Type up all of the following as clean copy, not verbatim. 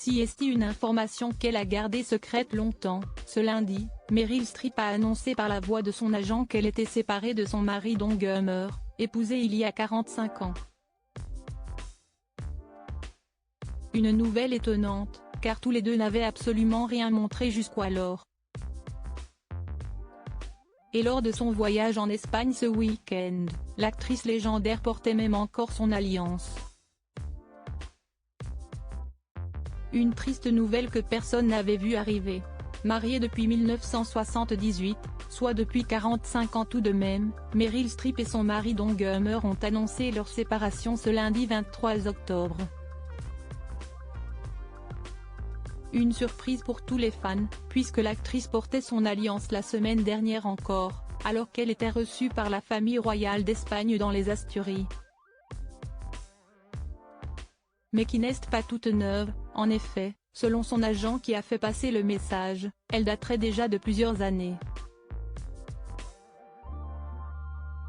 Si est une information qu'elle a gardée secrète longtemps, ce lundi, Meryl Streep a annoncé par la voix de son agent qu'elle était séparée de son mari Don Gummer, épousé il y a 45 ans. Une nouvelle étonnante, car tous les deux n'avaient absolument rien montré jusqu'alors. Et lors de son voyage en Espagne ce week-end, l'actrice légendaire portait même encore son alliance. Une triste nouvelle que personne n'avait vue arriver. Mariée depuis 1978, soit depuis 45 ans tout de même, Meryl Streep et son mari Don Gummer ont annoncé leur séparation ce lundi 23 octobre. Une surprise pour tous les fans, puisque l'actrice portait son alliance la semaine dernière encore, alors qu'elle était reçue par la famille royale d'Espagne dans les Asturies. Mais qui n'est pas toute neuve, en effet, selon son agent qui a fait passer le message, elle daterait déjà de plusieurs années.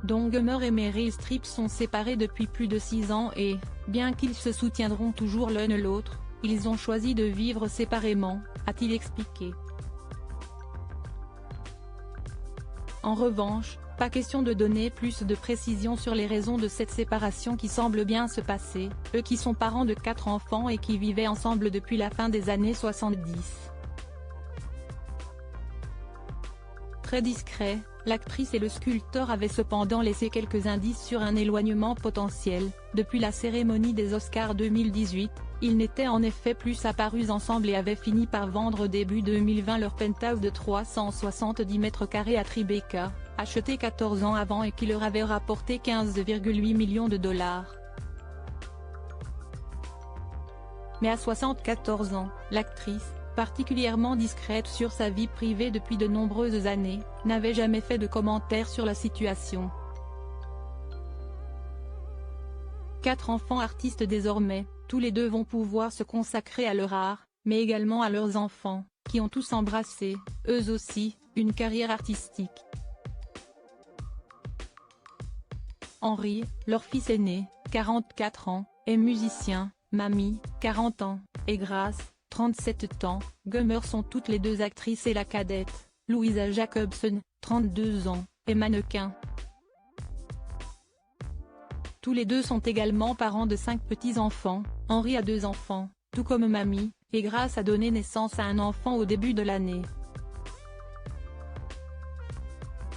Don Gummer et Meryl Streep sont séparés depuis plus de 6 ans et, bien qu'ils se soutiendront toujours l'un l'autre, ils ont choisi de vivre séparément, a-t-il expliqué. En revanche, pas question de donner plus de précisions sur les raisons de cette séparation qui semble bien se passer, eux qui sont parents de 4 enfants et qui vivaient ensemble depuis la fin des années 70. Très discret, l'actrice et le sculpteur avaient cependant laissé quelques indices sur un éloignement potentiel. Depuis la cérémonie des Oscars 2018, ils n'étaient en effet plus apparus ensemble et avaient fini par vendre début 2020 leur penthouse de 370 mètres carrés à Tribeca, acheté 14 ans avant et qui leur avait rapporté 15,8 millions de dollars. Mais à 74 ans, l'actrice, particulièrement discrète sur sa vie privée depuis de nombreuses années, n'avait jamais fait de commentaires sur la situation. 4 enfants artistes désormais, tous les deux vont pouvoir se consacrer à leur art, mais également à leurs enfants, qui ont tous embrassé, eux aussi, une carrière artistique. Henry, leur fils aîné, 44 ans, est musicien, Mamie, 40 ans, et Grace, 37 ans, Gummer sont toutes les deux actrices et la cadette, Louisa Jacobson, 32 ans, est mannequin. Tous les deux sont également parents de 5 petits-enfants, Henry a 2 enfants, tout comme Mamie, et Grace a donné naissance à un enfant au début de l'année.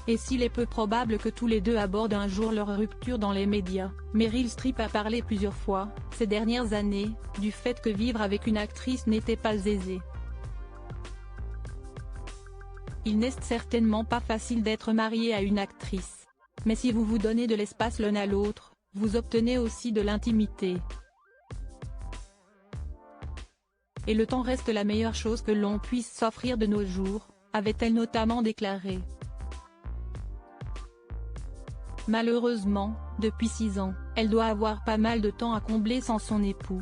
Et s'il est peu probable que tous les deux abordent un jour leur rupture dans les médias, Meryl Streep a parlé plusieurs fois, ces dernières années, du fait que vivre avec une actrice n'était pas aisé. Il n'est certainement pas facile d'être marié à une actrice. Mais si vous vous donnez de l'espace l'un à l'autre, vous obtenez aussi de l'intimité. Et le temps reste la meilleure chose que l'on puisse s'offrir de nos jours, avait-elle notamment déclaré. Malheureusement, depuis 6 ans, elle doit avoir pas mal de temps à combler sans son époux.